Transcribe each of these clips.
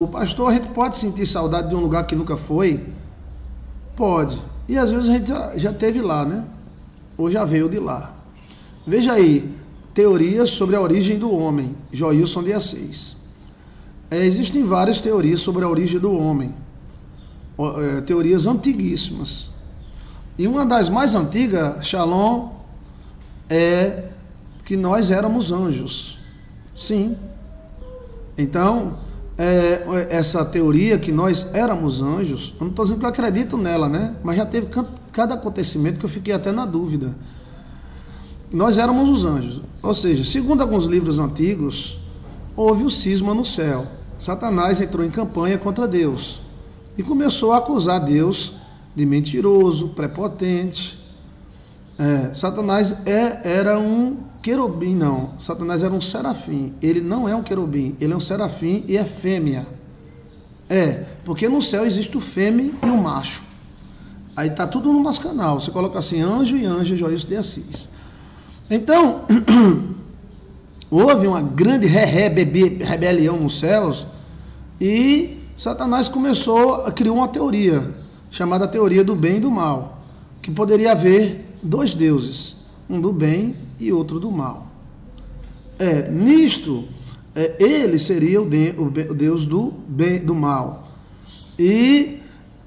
O pastor, a gente pode sentir saudade de um lugar que nunca foi? Pode. E às vezes a gente já teve lá, né? Ou já veio de lá. Veja aí, teorias sobre a origem do homem, Joilson de Assis. Existem várias teorias sobre a origem do homem, teorias antiguíssimas. E uma das mais antigas, Shalom, é que nós éramos anjos. Sim. Então, essa teoria que nós éramos anjos, eu não estou dizendo que eu acredito nela, né? Mas já teve cada acontecimento que eu fiquei até na dúvida. Nós éramos os anjos. Ou seja, segundo alguns livros antigos, houve o cisma no céu. Satanás entrou em campanha contra Deus e começou a acusar Deus de mentiroso, prepotente. Satanás era um querubim, não. Satanás era um serafim. Ele não é um querubim, ele é um serafim e é fêmea. Porque no céu existe o fêmea e o macho. Aí tá tudo no nosso canal. Você coloca assim, anjo e anja, Joilson de Assis. Então, houve uma grande rebelião nos céus e Satanás criou uma teoria, chamada teoria do bem e do mal, que poderia haver dois deuses, um do bem e outro do mal. Nisto, ele seria o Deus do bem, do mal. E,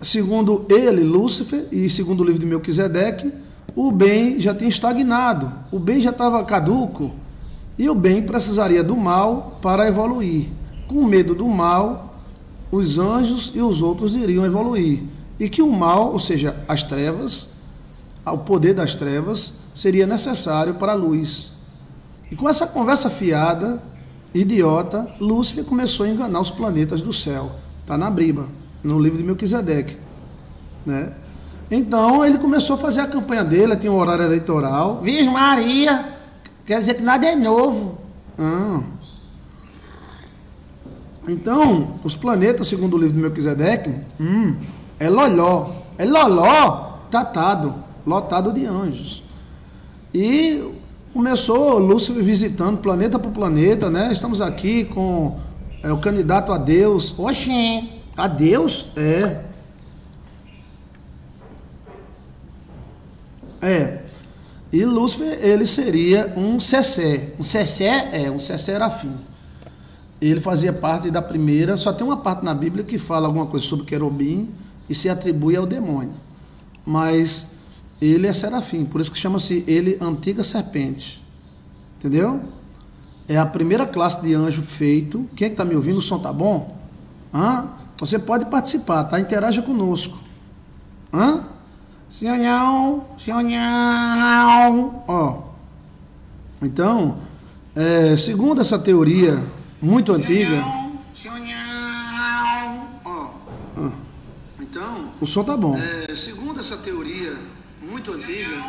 segundo ele, Lúcifer, e segundo o livro de Melquisedeque, o bem já tinha estagnado, o bem já estava caduco, e o bem precisaria do mal para evoluir. Com medo do mal, os anjos e os outros iriam evoluir. E que o mal, ou seja, as trevas, o poder das trevas, seria necessário para a luz. E com essa conversa fiada, idiota, Lúcifer começou a enganar os planetas do céu. Está na Bíblia, no livro de Melquisedeque, né? Então ele começou a fazer a campanha dele, tinha um horário eleitoral. Virgem Maria, quer dizer que nada é novo. Então, os planetas, segundo o livro de Melquisedeque, é loló. É loló tatado, lotado de anjos. E começou Lúcifer visitando planeta por planeta, né? Estamos aqui com o candidato a Deus. Oxê, a Deus? E Lúcifer, ele seria um Cessé. Um Cessé serafim. Ele fazia parte da primeira, só tem uma parte na Bíblia que fala alguma coisa sobre querubim e se atribui ao demônio. Mas ele é serafim, por isso que chama-se ele antiga serpente. Entendeu? É a primeira classe de anjo feito. Quem está me ouvindo, o som tá bom? Você pode participar, tá? Interaja conosco. Senhorão. Então, segundo essa teoria muito antiga. Então, o som tá bom. Segundo essa teoria muito antiga.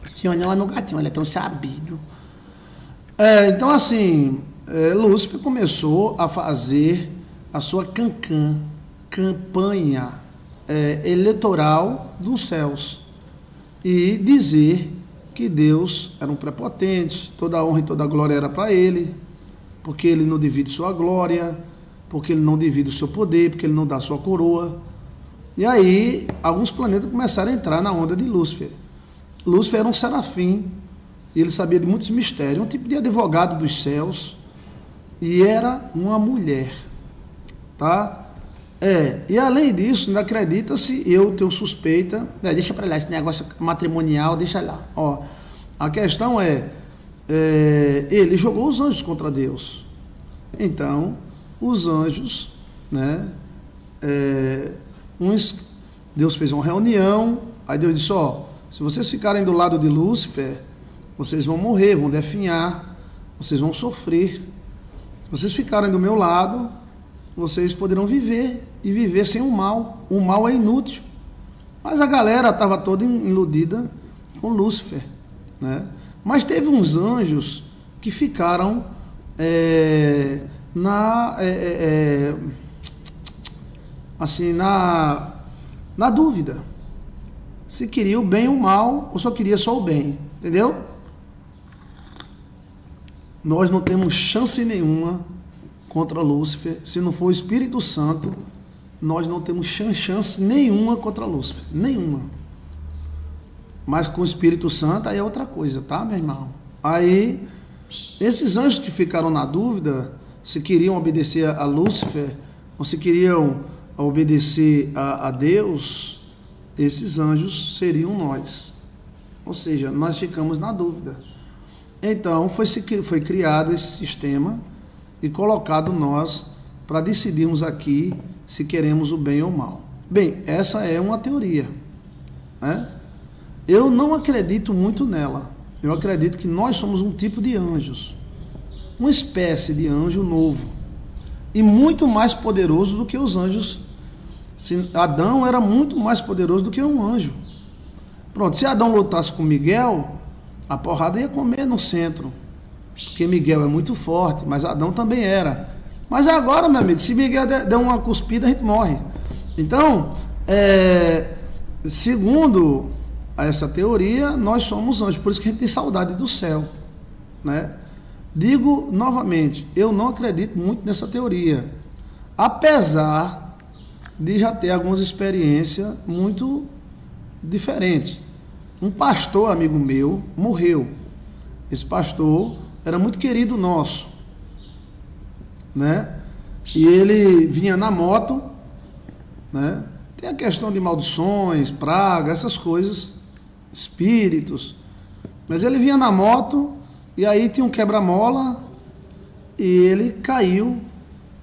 Senhorão é no gatinho, ele é tão sabido. Então, assim, Lúcifer começou a fazer a sua campanha eleitoral dos céus e dizer que Deus era um prepotente, toda a honra e toda a glória era para ele, porque ele não divide sua glória, porque ele não divide o seu poder, porque ele não dá sua coroa. E aí alguns planetas começaram a entrar na onda de Lúcifer. Lúcifer era um serafim, ele sabia de muitos mistérios, um tipo de advogado dos céus, e era uma mulher, tá? E além disso, ainda acredita-se, eu tenho suspeita, deixa para lá, esse negócio matrimonial, deixa lá. A questão ele jogou os anjos contra Deus. Então, os anjos, né, Deus fez uma reunião, aí Deus disse, se vocês ficarem do lado de Lúcifer, vocês vão morrer, vão definhar, vocês vão sofrer. Se vocês ficarem do meu lado, vocês poderão viver, e viver sem o mal. O mal é inútil. Mas a galera estava toda iludida com Lúcifer, né? Mas teve uns anjos que ficaram na dúvida, se queria o bem ou o mal, ou só queria só o bem, entendeu? Nós não temos chance nenhuma contra Lúcifer. Se não for o Espírito Santo, nós não temos chance nenhuma contra Lúcifer. Nenhuma. Mas com o Espírito Santo aí é outra coisa, tá, meu irmão? Aí, esses anjos que ficaram na dúvida, se queriam obedecer a Lúcifer, ou se queriam obedecer a Deus, esses anjos seriam nós. Ou seja, nós ficamos na dúvida. Então, foi criado esse sistema e colocado nós para decidirmos aqui se queremos o bem ou o mal. Bem, essa é uma teoria, né? Eu não acredito muito nela. Eu acredito que nós somos um tipo de anjos, uma espécie de anjo novo e muito mais poderoso do que os anjos. Adão era muito mais poderoso do que um anjo. Pronto, se Adão lutasse com Miguel, a porrada ia comer no centro, porque Miguel é muito forte, mas Adão também era. Mas agora, meu amigo, se Miguel der uma cuspida, a gente morre. Então, segundo essa teoria, nós somos anjos, por isso que a gente tem saudade do céu, né? Digo novamente, eu não acredito muito nessa teoria, apesar de já ter algumas experiências muito diferentes. Um pastor amigo meu morreu. Esse pastor era muito querido nosso, né? E ele vinha na moto, né? Tem a questão de maldições, pragas, essas coisas, espíritos. Mas ele vinha na moto e aí tinha um quebra-mola e ele caiu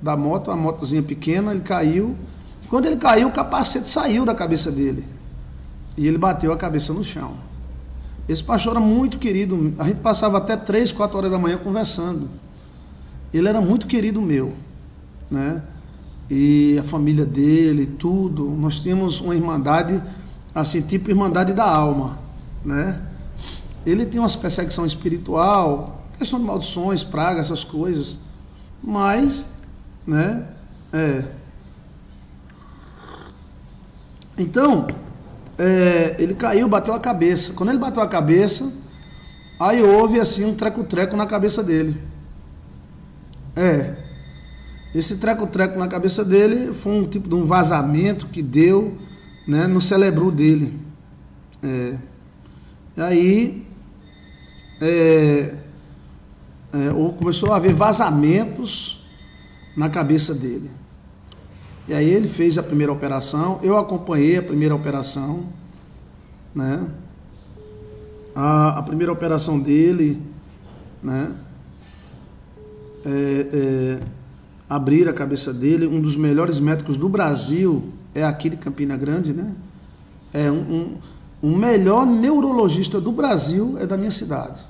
da moto, uma motozinha pequena, ele caiu. Quando ele caiu, o capacete saiu da cabeça dele e ele bateu a cabeça no chão. Esse pastor era muito querido, a gente passava até 3, 4 horas da manhã conversando. Ele era muito querido meu, né? E a família dele, tudo. Nós tínhamos uma irmandade, assim, tipo irmandade da alma, né? Ele tinha uma perseguição espiritual, questão de maldições, pragas, essas coisas. Mas, né? Então, ele caiu, bateu a cabeça. Quando ele bateu a cabeça, aí houve assim um treco-treco na cabeça dele. Esse treco-treco na cabeça dele foi um tipo de um vazamento que deu, né, no cérebro dele. E aí começou a haver vazamentos na cabeça dele. E aí ele fez a primeira operação, eu acompanhei a primeira operação, né? A primeira operação dele, né? Abrir a cabeça dele. Um dos melhores médicos do Brasil é aqui de Campina Grande, né? Um melhor neurologista do Brasil é da minha cidade,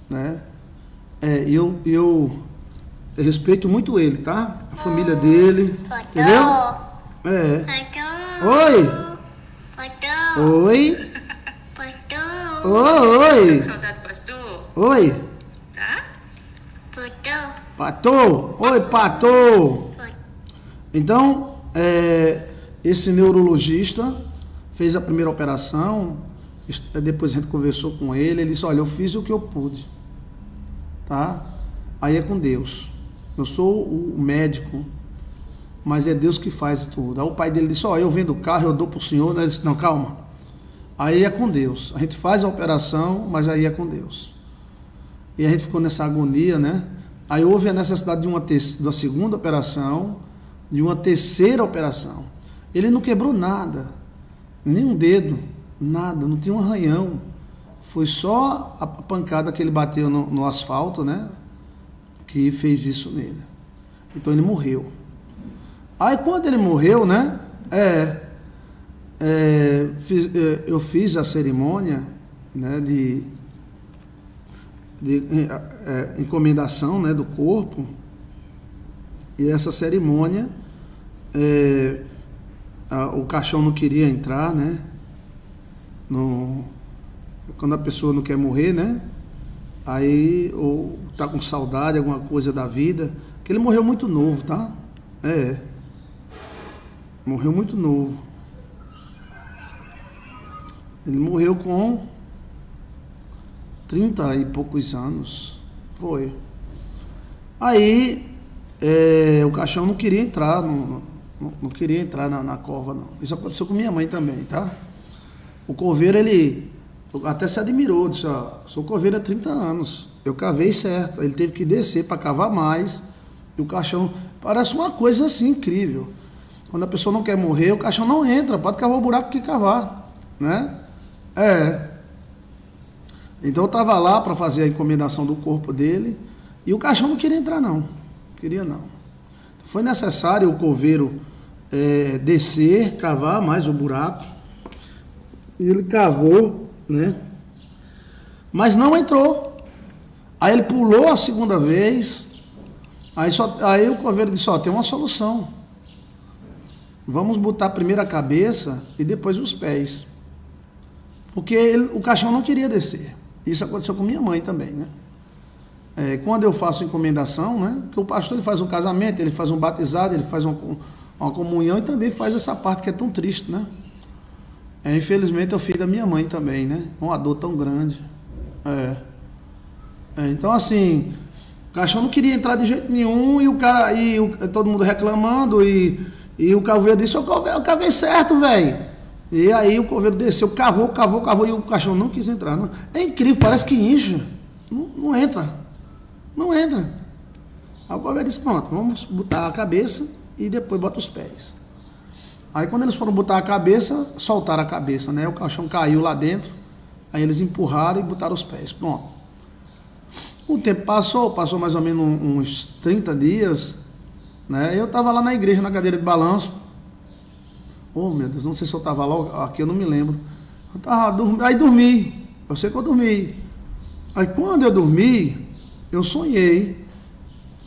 né? Eu respeito muito ele, tá? A família dele, entendeu? Oi. Oi. Oi. Saudade, pastor. Oi. Tá? Patou. Oi, patou. Então, esse neurologista fez a primeira operação. Depois a gente conversou com ele. Ele disse: olha, eu fiz o que eu pude, tá? Aí é com Deus. Eu sou o médico, mas é Deus que faz tudo. Aí o pai dele disse: ó, eu vendo o carro, eu dou pro senhor. Ele disse: não, calma. Aí é com Deus. A gente faz a operação, mas aí é com Deus. E a gente ficou nessa agonia, né? Aí houve a necessidade de uma segunda operação, de uma terceira operação. Ele não quebrou nada, nem um dedo, nada, não tinha um arranhão. Foi só a pancada que ele bateu no asfalto, né? Que fez isso nele. Então ele morreu. Aí quando ele morreu, né? Eu fiz a cerimônia, né? De encomendação, né? Do corpo. E essa cerimônia, o caixão não queria entrar, né? Quando a pessoa não quer morrer, né? Aí, ou tá com saudade, alguma coisa da vida, que ele morreu muito novo, tá? Morreu muito novo. Ele morreu com 30 e poucos anos. Foi. Aí, o caixão não queria entrar, não queria entrar na cova, não. Isso aconteceu com minha mãe também, tá? O coveiro, ele até se admirou, disse, ó, sou coveiro há 30 anos, eu cavei certo, ele teve que descer para cavar mais, e o caixão, parece uma coisa assim incrível. Quando a pessoa não quer morrer, o caixão não entra, pode cavar o buraco que cavar, né? Então eu estava lá para fazer a encomendação do corpo dele, e o caixão não queria entrar não, queria não. Foi necessário o coveiro descer, cavar mais o buraco, e ele cavou, né? Mas não entrou. Aí ele pulou a segunda vez, aí o coveiro disse, ó, tem uma solução. Vamos botar primeiro a cabeça e depois os pés. Porque o caixão não queria descer. Isso aconteceu com minha mãe também, né? Quando eu faço encomendação, né? Porque o pastor, ele faz um casamento, ele faz um batizado, ele faz uma comunhão e também faz essa parte que é tão triste, né? Infelizmente eu fiz da minha mãe também, né? Uma dor tão grande. Então assim, o caixão não queria entrar de jeito nenhum e todo mundo reclamando e o coveiro disse, eu cavei certo, velho. E aí o coveiro desceu, cavou e o caixão não quis entrar. Não. É incrível, parece que incha. Não entra. Não entra. Aí o coveiro disse, pronto, vamos botar a cabeça e depois bota os pés. Aí quando eles foram botar a cabeça, soltaram a cabeça, né? O caixão caiu lá dentro, aí eles empurraram e botaram os pés. Pronto. O tempo passou mais ou menos uns 30 dias, né? Eu estava lá na igreja, na cadeira de balanço. Oh, meu Deus, não sei se eu estava lá aqui, eu não me lembro. Eu tava aí dormi, eu sei que eu dormi. Aí quando eu dormi, eu sonhei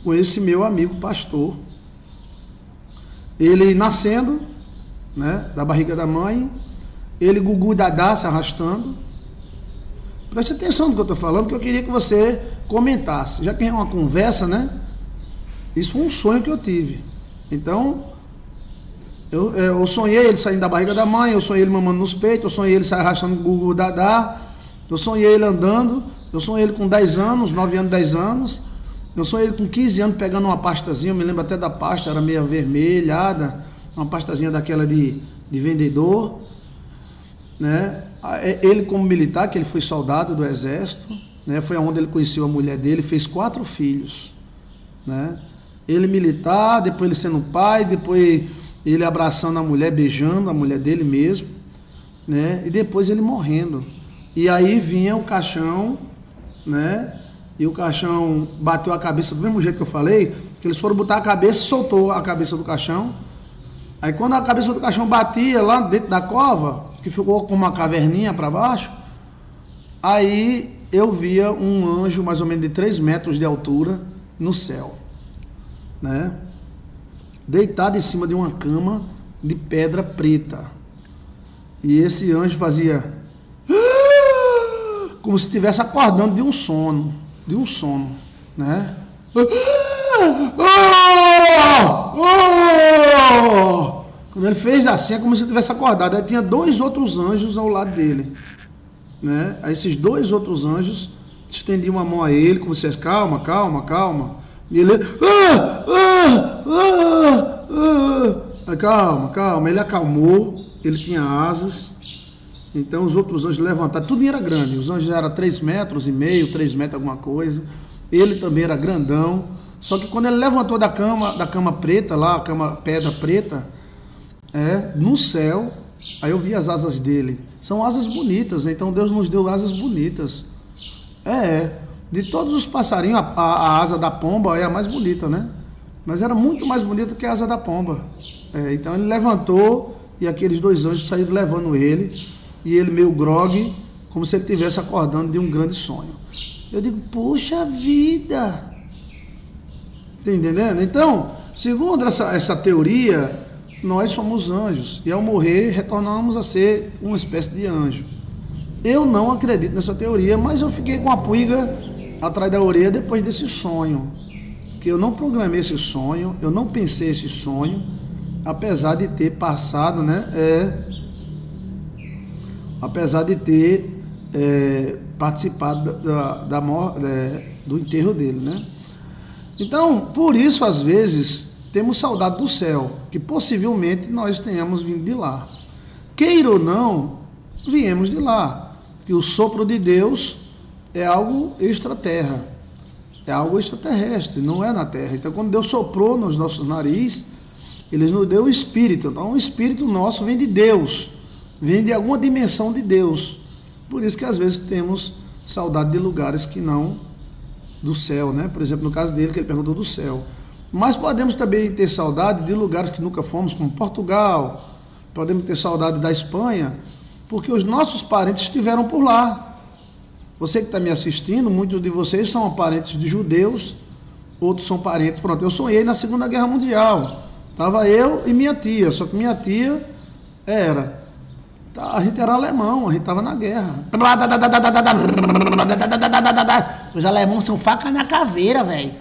com esse meu amigo pastor. Ele nascendo, né, da barriga da mãe, ele gugu dadá se arrastando. Preste atenção no que eu estou falando, que eu queria que você comentasse. Já que é uma conversa, né? Isso foi um sonho que eu tive. Então, eu sonhei ele saindo da barriga da mãe, eu sonhei ele mamando nos peitos, eu sonhei ele arrastando gugu dadá, eu sonhei ele andando, eu sonhei ele com 10 anos, 9 anos, 10 anos, eu sonhei ele com 15 anos pegando uma pastazinha, eu me lembro até da pasta, era meio avermelhada, uma pastazinha daquela de vendedor, né? Ele como militar, que ele foi soldado do exército, né? Foi onde ele conheceu a mulher dele, fez 4 filhos, né? Ele militar, depois ele sendo pai, depois ele abraçando a mulher, beijando a mulher dele mesmo, né? E depois ele morrendo. E aí vinha o caixão, né? E o caixão bateu a cabeça do mesmo jeito que eu falei, que eles foram botar a cabeça, soltou a cabeça do caixão. Aí quando a cabeça do caixão batia lá dentro da cova, que ficou com uma caverninha para baixo, aí eu via um anjo mais ou menos de 3 metros de altura no céu, né? Deitado em cima de uma cama de pedra preta. E esse anjo fazia como se estivesse acordando de um sono, né? Quando ele fez assim, é como se ele tivesse acordado. Aí tinha 2 outros anjos ao lado dele, né? Aí esses 2 outros anjos estendiam uma mão a ele, como se fosse, calma. E ele, calma. Ele acalmou, ele tinha asas. Então os outros anjos levantaram, tudo era grande. Os anjos eram 3 metros e meio, 3 metros alguma coisa. Ele também era grandão. Só que quando ele levantou da cama preta lá, a cama pedra preta, no céu, aí eu vi as asas dele. São asas bonitas, então Deus nos deu asas bonitas. De todos os passarinhos, a asa da pomba é a mais bonita, né? Mas era muito mais bonita que a asa da pomba. Então ele levantou e aqueles 2 anjos saíram levando ele. E ele meio grogue, como se ele estivesse acordando de um grande sonho. Eu digo, puxa vida! Tá entendendo? Então, segundo essa teoria, nós somos anjos. E ao morrer, retornamos a ser uma espécie de anjo. Eu não acredito nessa teoria, mas eu fiquei com a pulga atrás da orelha depois desse sonho. Que eu não programei esse sonho, eu não pensei esse sonho, apesar de ter passado, né? Apesar de ter participado do enterro dele, né? Então, por isso, às vezes, temos saudade do céu, que possivelmente nós tenhamos vindo de lá. Queira ou não, viemos de lá. Que o sopro de Deus é algo extraterra, é algo extraterrestre, não é na terra. Então, quando Deus soprou nos nossos narizes, Ele nos deu o Espírito. Então, o Espírito nosso vem de Deus, vem de alguma dimensão de Deus. Por isso que às vezes temos saudade de lugares que não do céu, né? Por exemplo, no caso dele, que ele perguntou do céu. Mas podemos também ter saudade de lugares que nunca fomos, como Portugal. Podemos ter saudade da Espanha, porque os nossos parentes estiveram por lá. Você que está me assistindo, muitos de vocês são parentes de judeus, outros são parentes. Pronto, eu sonhei na Segunda Guerra Mundial. Estava eu e minha tia, só que minha tia a gente era alemão, a gente estava na guerra. Os alemães são faca na caveira, velho.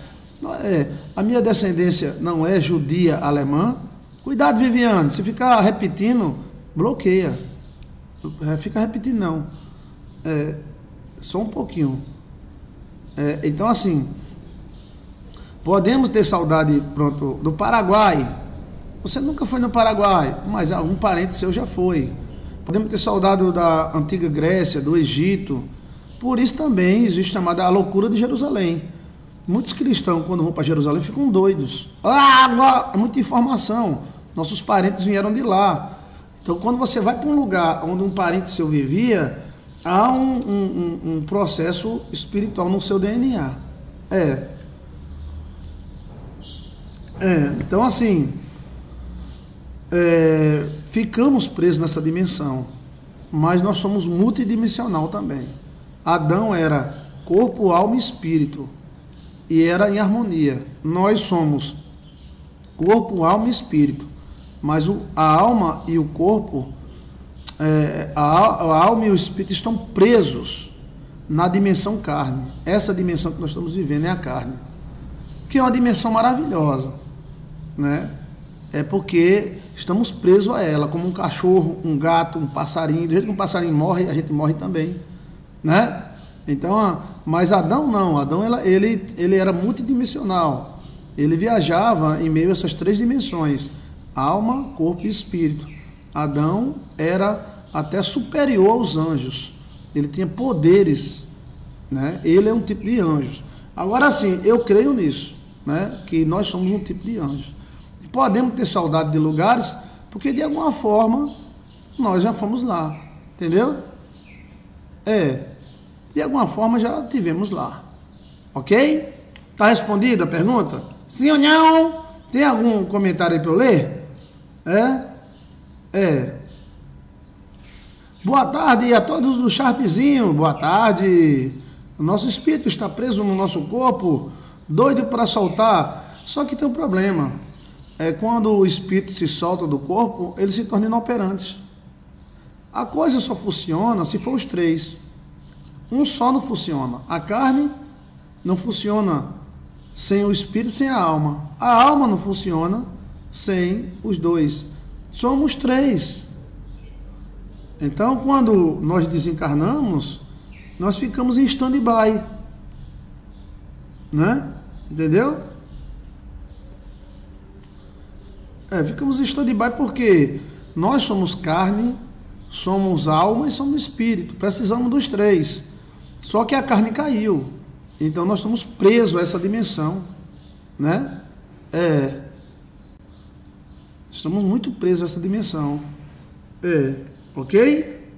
A minha descendência não é judia alemã. Cuidado, Viviane, se ficar repetindo, bloqueia. Fica repetindo, não. Só um pouquinho. Então, assim, podemos ter saudade, pronto, do Paraguai. Você nunca foi no Paraguai, mas algum parente seu já foi. Podemos ter saudade da antiga Grécia, do Egito. Por isso também existe chamada a loucura de Jerusalém. Muitos cristãos, quando vão para Jerusalém, ficam doidos. É muita informação. Nossos parentes vieram de lá. Então, quando você vai para um lugar onde um parente seu vivia, há um processo espiritual no seu DNA. Então, assim, ficamos presos nessa dimensão, mas nós somos multidimensional também. Adão era corpo, alma e espírito, e era em harmonia. Nós somos corpo, alma e espírito, mas a alma e o corpo, a alma e o espírito estão presos na dimensão carne. Essa dimensão que nós estamos vivendo é a carne, que é uma dimensão maravilhosa, né? É porque estamos presos a ela, como um cachorro, um gato, um passarinho. Do jeito que um passarinho morre, a gente morre também, né? Então, mas Adão não. Adão ele era multidimensional. Ele viajava em meio a essas três dimensões: alma, corpo e espírito. Adão era até superior aos anjos. Ele tinha poderes, né? Ele é um tipo de anjo. Agora sim, eu creio nisso, né? Que nós somos um tipo de anjo. Podemos ter saudade de lugares, porque de alguma forma nós já fomos lá, entendeu? De alguma forma já tivemos lá, ok? Tá respondida a pergunta? Sim ou não? Tem algum comentário aí para eu ler? Boa tarde a todos do chatzinho, boa tarde. O nosso espírito está preso no nosso corpo, doido para soltar, só que tem um problema. Quando o espírito se solta do corpo, ele se torna inoperante. A coisa só funciona se for os três. Um só não funciona. A carne não funciona sem o espírito, sem a alma. A alma não funciona sem os dois. Somos três. Então, quando nós desencarnamos, nós ficamos em stand-by, né? Entendeu? Ficamos em stand-by porque nós somos carne, somos alma e somos espírito. Precisamos dos três. Só que a carne caiu. Então nós estamos presos a essa dimensão, né? Estamos muito presos a essa dimensão. Ok?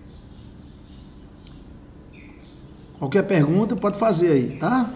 Qualquer pergunta pode fazer aí, tá?